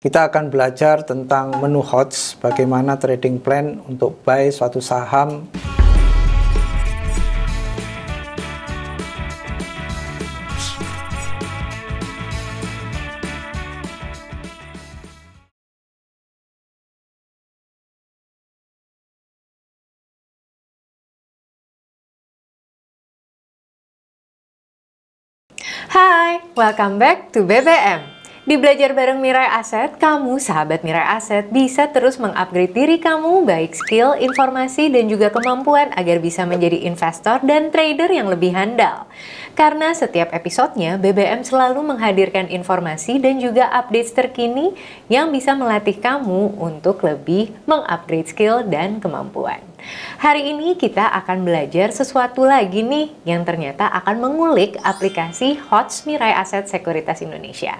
Kita akan belajar tentang menu HOTS, bagaimana trading plan untuk buy suatu saham. Hai, welcome back to BBM. Di Belajar Bareng Mirai Aset, kamu sahabat Mirai Aset bisa terus mengupgrade diri kamu baik skill, informasi, dan juga kemampuan agar bisa menjadi investor dan trader yang lebih handal. Karena setiap episodenya, BBM selalu menghadirkan informasi dan juga updates terkini yang bisa melatih kamu untuk lebih mengupgrade skill dan kemampuan. Hari ini kita akan belajar sesuatu lagi nih yang ternyata akan mengulik aplikasi HOTS Mirai Aset Sekuritas Indonesia.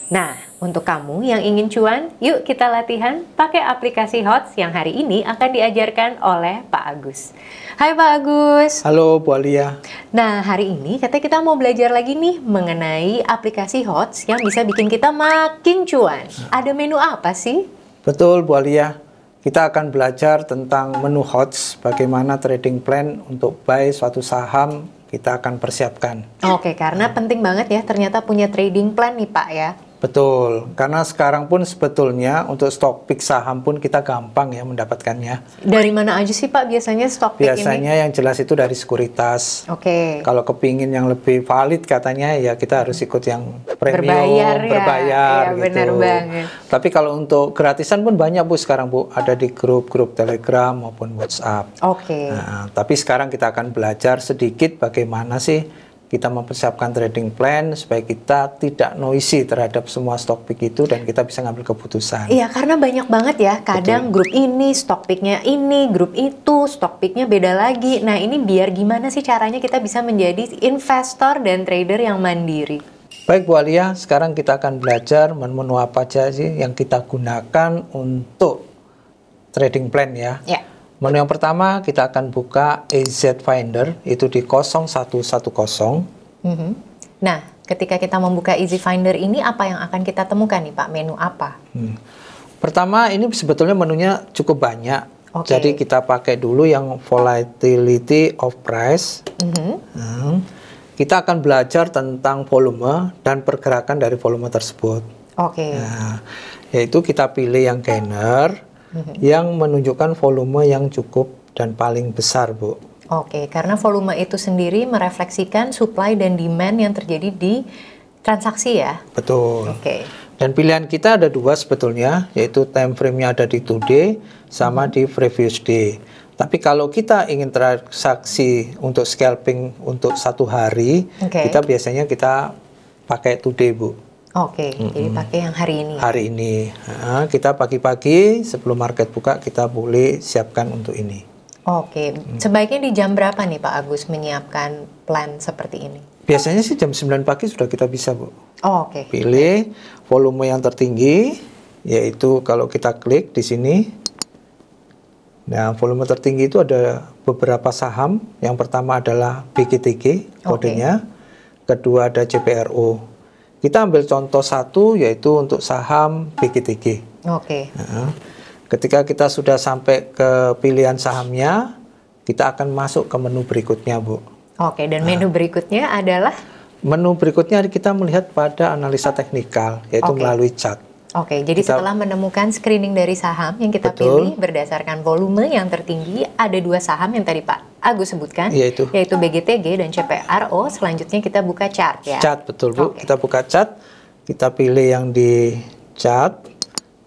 Nah, untuk kamu yang ingin cuan, yuk kita latihan pakai aplikasi HOTS yang hari ini akan diajarkan oleh Pak Agus. Hai Pak Agus. Halo Bu Alia. Nah, hari ini katanya kita mau belajar lagi nih mengenai aplikasi HOTS yang bisa bikin kita makin cuan. Ada menu apa sih? Betul Bu Alia. Kita akan belajar tentang menu HOTS, bagaimana trading plan untuk buy suatu saham kita akan persiapkan. Oke, karena penting banget ya ternyata punya trading plan nih Pak ya. Betul, karena sekarang pun sebetulnya untuk stock pick saham pun kita gampang ya mendapatkannya. Dari mana aja sih Pak biasanya stock pick ini? Biasanya yang jelas itu dari sekuritas. Oke. Kalau kepingin yang lebih valid katanya ya kita harus ikut yang premium, Berbayar berbayar ya, gitu. benar banget. Tapi kalau untuk gratisan pun banyak Bu sekarang Bu, ada di grup-grup Telegram maupun WhatsApp. Oke. Nah, tapi sekarang kita akan belajar sedikit bagaimana sih kita mempersiapkan trading plan supaya kita tidak noisy terhadap semua stock pick itu dan kita bisa ngambil keputusan. Iya, karena banyak banget ya. Kadang grup ini, stock picknya ini, grup itu, stock picknya beda lagi. Nah, ini biar gimana sih caranya kita bisa menjadi investor dan trader yang mandiri? Baik Bu Alia, sekarang kita akan belajar menu apa aja sih yang kita gunakan untuk trading plan ya. Ya. Menu yang pertama kita akan buka EZ Finder, itu di 0110. Nah, ketika kita membuka Easy Finder ini apa yang akan kita temukan nih Pak? Menu apa? Pertama ini sebetulnya menunya cukup banyak. Oke. Jadi kita pakai dulu yang volatility of price. Kita akan belajar tentang volume dan pergerakan dari volume tersebut. Oke. Nah, yaitu kita pilih yang gainer yang menunjukkan volume yang cukup dan paling besar Bu. Oke, karena volume itu sendiri merefleksikan supply dan demand yang terjadi di transaksi ya? Betul. Oke. Dan pilihan kita ada dua sebetulnya, yaitu time frame-nya ada di today sama di previous day. Tapi kalau kita ingin transaksi untuk scalping untuk satu hari, kita biasanya kita pakai today Bu. Oke, jadi pakai yang hari ini. Hari ini, nah, kita pagi-pagi sebelum market buka kita boleh siapkan untuk ini. Oke, sebaiknya di jam berapa nih Pak Agus menyiapkan plan seperti ini? Biasanya sih jam 9 pagi sudah kita bisa Bu. Oke. Pilih volume yang tertinggi, yaitu kalau kita klik di sini. Nah, volume tertinggi itu ada beberapa saham. Yang pertama adalah BGTG kodenya, kedua ada CPRO. Kita ambil contoh satu, yaitu untuk saham BGTG. Oke. Nah, ketika kita sudah sampai ke pilihan sahamnya, kita akan masuk ke menu berikutnya, Bu. Oke, dan menu berikutnya adalah? Menu berikutnya kita melihat pada analisa teknikal, yaitu melalui chart. Oke, jadi setelah menemukan screening dari saham yang kita pilih berdasarkan volume yang tertinggi, ada dua saham yang tadi Pak Agus sebutkan, yaitu BGTG dan CPRO. Selanjutnya kita buka chart ya. Chart, betul Bu. Kita buka chart, kita pilih yang di chart,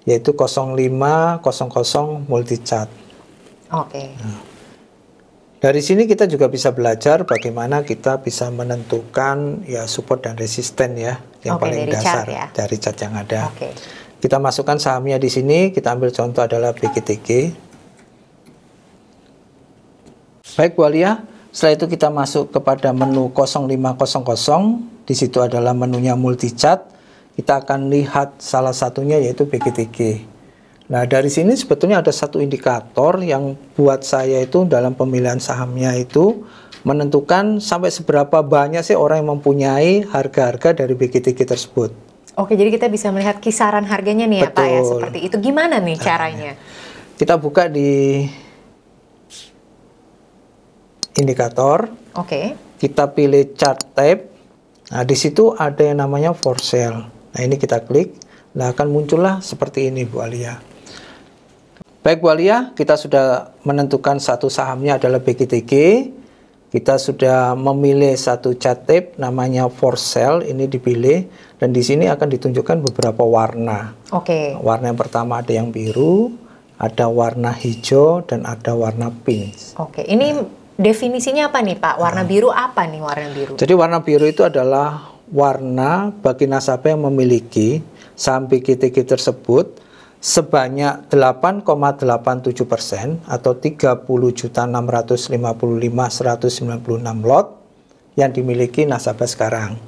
yaitu 0500 multi chart. Oke. Nah, dari sini kita juga bisa belajar bagaimana kita bisa menentukan ya support dan resisten ya, yang paling dari dasar chart ya? Dari chart yang ada. Oke. Kita masukkan sahamnya di sini, kita ambil contoh adalah BGTG. Baik Bu Alia, setelah itu kita masuk kepada menu 0500, di situ adalah menunya multi chart. Kita akan lihat salah satunya yaitu BGTG. Nah, dari sini sebetulnya ada satu indikator yang buat saya itu dalam pemilihan sahamnya itu menentukan sampai seberapa banyak sih orang yang mempunyai harga-harga dari BGTG tersebut. Oke, jadi kita bisa melihat kisaran harganya nih ya Pak ya, Betul. seperti itu. Gimana nih caranya? Kita buka di indikator, Oke. kita pilih chart tab. Nah, di situ ada yang namanya for sale. Nah, ini kita klik, nah akan muncullah seperti ini Bu Alia. Baik Bu Alia, kita sudah menentukan satu sahamnya adalah BGTG. Kita sudah memilih satu chart tab namanya for sale, ini dipilih dan di sini akan ditunjukkan beberapa warna. Oke. Warna yang pertama ada yang biru, ada warna hijau dan ada warna pink. Oke, ini definisinya apa nih Pak? Warna biru apa nih warna biru? Jadi warna biru itu adalah warna bagi nasabah yang memiliki saham BGTG tersebut sebanyak 8,87% atau 30.655.196 lot yang dimiliki nasabah sekarang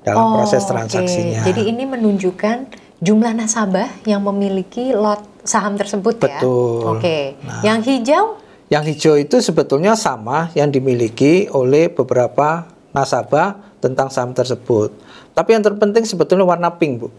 dalam proses transaksinya. Oke. Jadi ini menunjukkan jumlah nasabah yang memiliki lot saham tersebut ya? Betul. Oke. Nah, yang hijau? Yang hijau itu sebetulnya sama yang dimiliki oleh beberapa nasabah tentang saham tersebut. Tapi yang terpenting sebetulnya warna pink, Bu.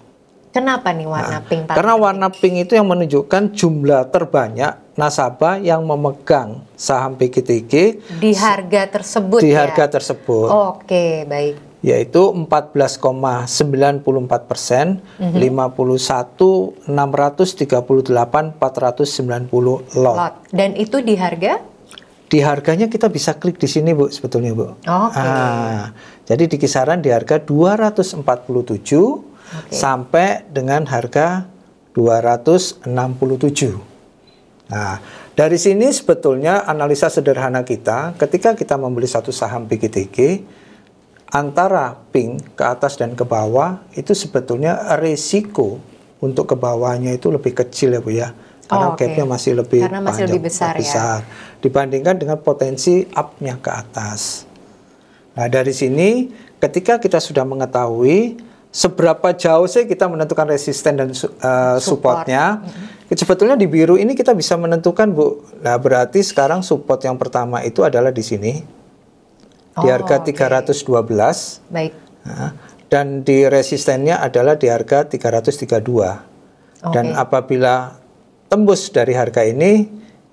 Kenapa nih warna pink? Karena warna pink itu yang menunjukkan jumlah terbanyak nasabah yang memegang saham BGTG di harga tersebut di ya? harga tersebut. Oke, baik. Yaitu 14,94%, 51.638.490 lot. Dan itu di harga? Di harganya kita bisa klik di sini Bu, sebetulnya Bu. Oke. Jadi di kisaran di harga 247 sampai dengan harga 267. Nah, dari sini sebetulnya analisa sederhana kita, ketika kita membeli satu saham BGTG, antara pink ke atas dan ke bawah, itu sebetulnya resiko untuk ke bawahnya itu lebih kecil ya Bu ya. Karena gapnya masih lebih panjang, lebih besar ya. Dibandingkan dengan potensi up-nya ke atas. Nah, dari sini ketika kita sudah mengetahui seberapa jauh sih kita menentukan resisten dan supportnya, sebetulnya di biru ini kita bisa menentukan Bu. Nah, berarti sekarang support yang pertama itu adalah di sini di harga 312. Baik. Nah, dan di resistennya adalah di harga 332. Dan apabila tembus dari harga ini,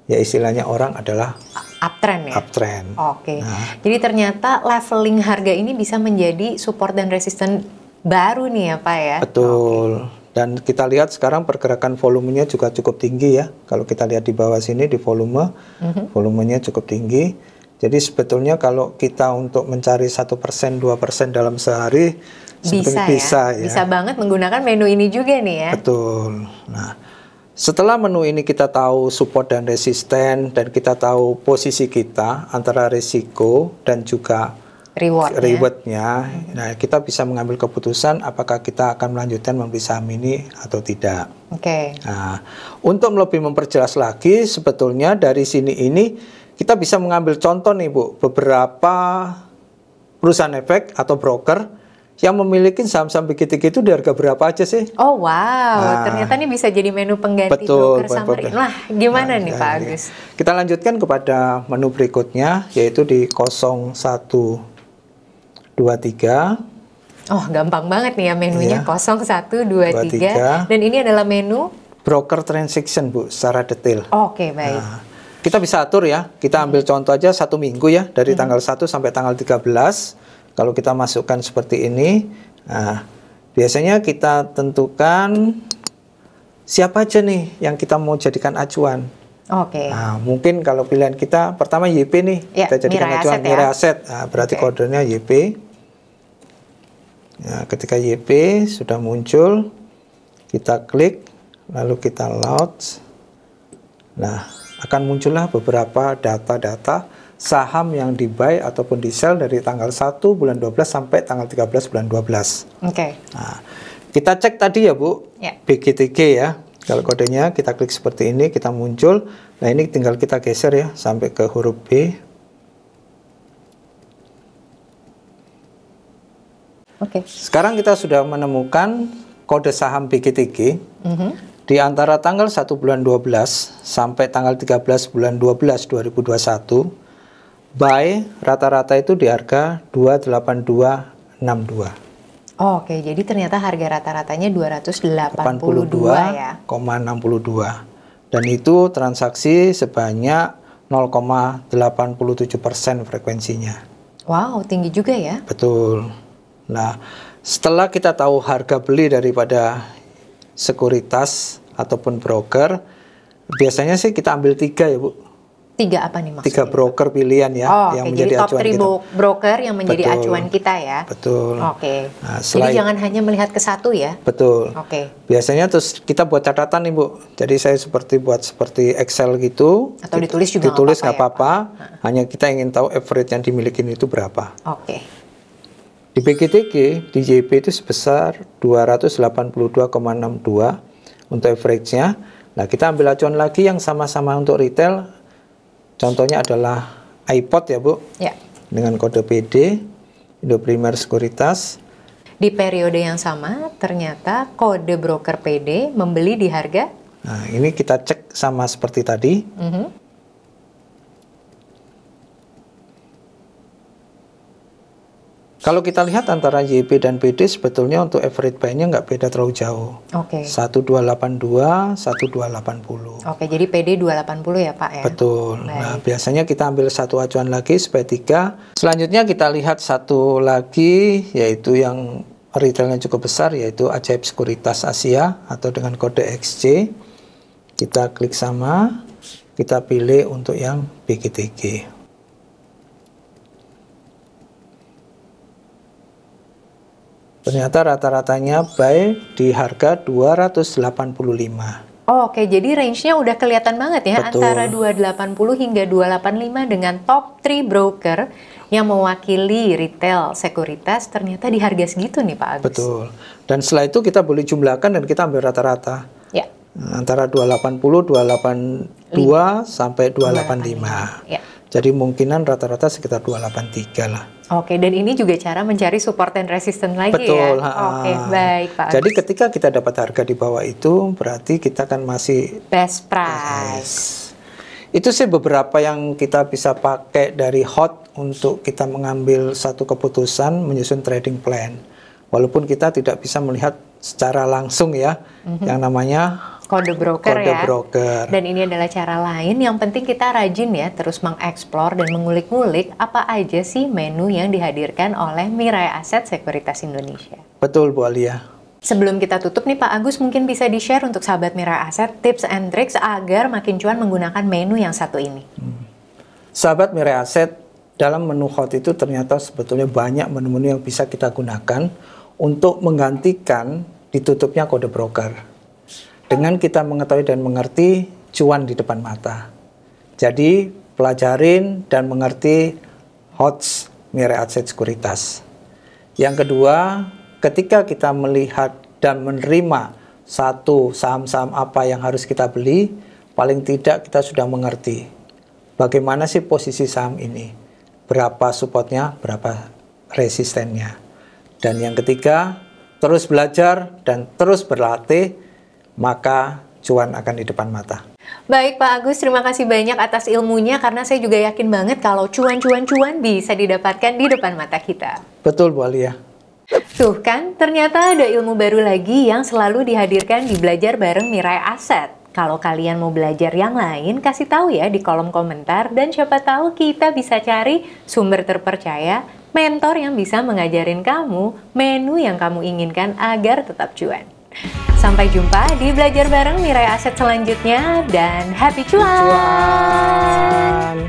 ya istilahnya orang adalah uptrend ya? Uptrend. Oke. Jadi ternyata leveling harga ini bisa menjadi support dan resisten baru nih ya Pak ya? Betul. Dan kita lihat sekarang pergerakan volumenya juga cukup tinggi ya. Kalau kita lihat di bawah sini di volume, volumenya cukup tinggi. Jadi sebetulnya kalau kita untuk mencari 1%, 2% dalam sehari, bisa ya? Bisa banget menggunakan menu ini juga nih ya? Betul. Nah, setelah menu ini kita tahu support dan resisten, dan kita tahu posisi kita antara risiko dan juga rewardnya. Nah, kita bisa mengambil keputusan apakah kita akan melanjutkan membeli saham ini atau tidak. Oke. Nah, untuk lebih memperjelas lagi, sebetulnya dari sini ini kita bisa mengambil contoh nih Bu, beberapa perusahaan efek atau broker yang memiliki saham-saham BGTG itu di harga berapa aja sih? Oh wow, ternyata ini bisa jadi menu pengganti broker summary. Nah, gimana nih Pak Agus? Kita lanjutkan kepada menu berikutnya, yaitu di 0123. Oh, gampang banget nih ya menunya, 0123. Dan ini adalah menu broker transaction Bu, secara detail. Oke, baik. Nah, kita bisa atur ya, kita ambil contoh aja 1 minggu ya, dari tanggal 1 sampai tanggal 13. Kalau kita masukkan seperti ini, nah biasanya kita tentukan siapa aja nih yang kita mau jadikan acuan. Oke. Nah, mungkin kalau pilihan kita pertama YP nih, ya, kita jadikan acuan Mirai Asset. Nah, berarti kodenya YP. Nah, ketika YP sudah muncul, kita klik, lalu kita launch. Nah, akan muncullah beberapa data-data saham yang di-buy ataupun di-sell dari tanggal 1 bulan 12 sampai tanggal 13 bulan 12. Oke. Nah, kita cek tadi ya Bu, BGTG ya. Kalau kodenya kita klik seperti ini, kita muncul. Nah, ini tinggal kita geser ya sampai ke huruf B. Oke. Sekarang kita sudah menemukan kode saham BGTG. Di antara tanggal 1 bulan 12 sampai tanggal 13 bulan 12 2021, buy rata-rata itu di harga 28262. Oke, jadi ternyata harga rata-ratanya 282 ya. 82,62. Dan itu transaksi sebanyak 0,87% frekuensinya. Wow, tinggi juga ya. Betul. Nah, setelah kita tahu harga beli daripada sekuritas ataupun broker, biasanya sih kita ambil 3 ya Bu. 3 apa nih maksudnya? 3 broker pilihan ya, yang menjadi jadi top acuan 3 kita. broker yang menjadi Betul. acuan kita ya. Betul. Oke. Nah, Jadi jangan hanya melihat ke satu ya. Betul. Oke. Biasanya terus kita buat catatan nih Bu. Jadi saya buat seperti Excel gitu. Atau ditulis juga ditulis nggak nggak apa-apa. Ya, Hanya kita ingin tahu average yang dimiliki itu berapa. Oke. Di BGTG, di JP itu sebesar 282,62 untuk average-nya. Nah, kita ambil acuan lagi yang sama-sama untuk retail. Contohnya adalah iPod ya Bu, Ya. dengan kode PD, Indo Primer Sekuritas. Di periode yang sama, ternyata kode broker PD membeli di harga. Nah, ini kita cek sama seperti tadi. Kalau kita lihat antara YP dan PD sebetulnya untuk average buy-nya nggak beda terlalu jauh. Oke. 1282, 1280. Oke, jadi PD 280 ya Pak ya? Betul. Baik. Nah, biasanya kita ambil satu acuan lagi supaya 3. Selanjutnya kita lihat satu lagi, yaitu yang retailnya cukup besar, yaitu Ajaib Sekuritas Asia atau dengan kode XC. Kita klik sama, kita pilih untuk yang BGTG. Ternyata rata-ratanya buy di harga 285. Oke, jadi range-nya udah kelihatan banget ya. Betul. Antara 280 hingga 285 dengan top 3 broker yang mewakili retail sekuritas ternyata di harga segitu nih Pak Agus. Betul. Dan setelah itu kita boleh jumlahkan dan kita ambil rata-rata. Ya. Antara 280, 282 sampai 285. Ya. Jadi mungkinan rata-rata sekitar 283 lah. Oke, dan ini juga cara mencari support dan resisten lagi Betul. ya. Oke, baik Pak Agus. Jadi ketika kita dapat harga di bawah itu, berarti kita kan masih best price. Itu sih beberapa yang kita bisa pakai dari hot untuk kita mengambil satu keputusan menyusun trading plan. Walaupun kita tidak bisa melihat secara langsung ya, yang namanya Kode broker kode ya. broker. Dan ini adalah cara lain. Yang penting kita rajin ya, terus mengeksplor dan mengulik-ngulik apa aja sih menu yang dihadirkan oleh Mirai Aset Sekuritas Indonesia. Betul Bu Alia. Sebelum kita tutup nih Pak Agus, mungkin bisa di-share untuk sahabat Mirai Aset tips and tricks agar makin cuan menggunakan menu yang satu ini. Sahabat Mirai Aset, dalam menu hot itu ternyata sebetulnya banyak menu-menu yang bisa kita gunakan untuk menggantikan ditutupnya kode broker. Dengan kita mengetahui dan mengerti cuan di depan mata. Jadi pelajarin dan mengerti HOTS Mirai Aset Sekuritas. Yang kedua, ketika kita melihat dan menerima satu saham-saham apa yang harus kita beli, paling tidak kita sudah mengerti bagaimana sih posisi saham ini, berapa supportnya, berapa resistennya. Dan yang ketiga, terus belajar dan terus berlatih, maka cuan akan di depan mata. Baik Pak Agus, terima kasih banyak atas ilmunya karena saya juga yakin banget kalau cuan-cuan-cuan bisa didapatkan di depan mata kita. Betul Bu Alia. Tuh kan, ternyata ada ilmu baru lagi yang selalu dihadirkan di Belajar Bareng Mirai Aset. Kalau kalian mau belajar yang lain, kasih tahu ya di kolom komentar dan siapa tahu kita bisa cari sumber terpercaya, mentor yang bisa mengajarin kamu menu yang kamu inginkan agar tetap cuan. Sampai jumpa di Belajar Bareng Mirai Aset selanjutnya dan happy cuan!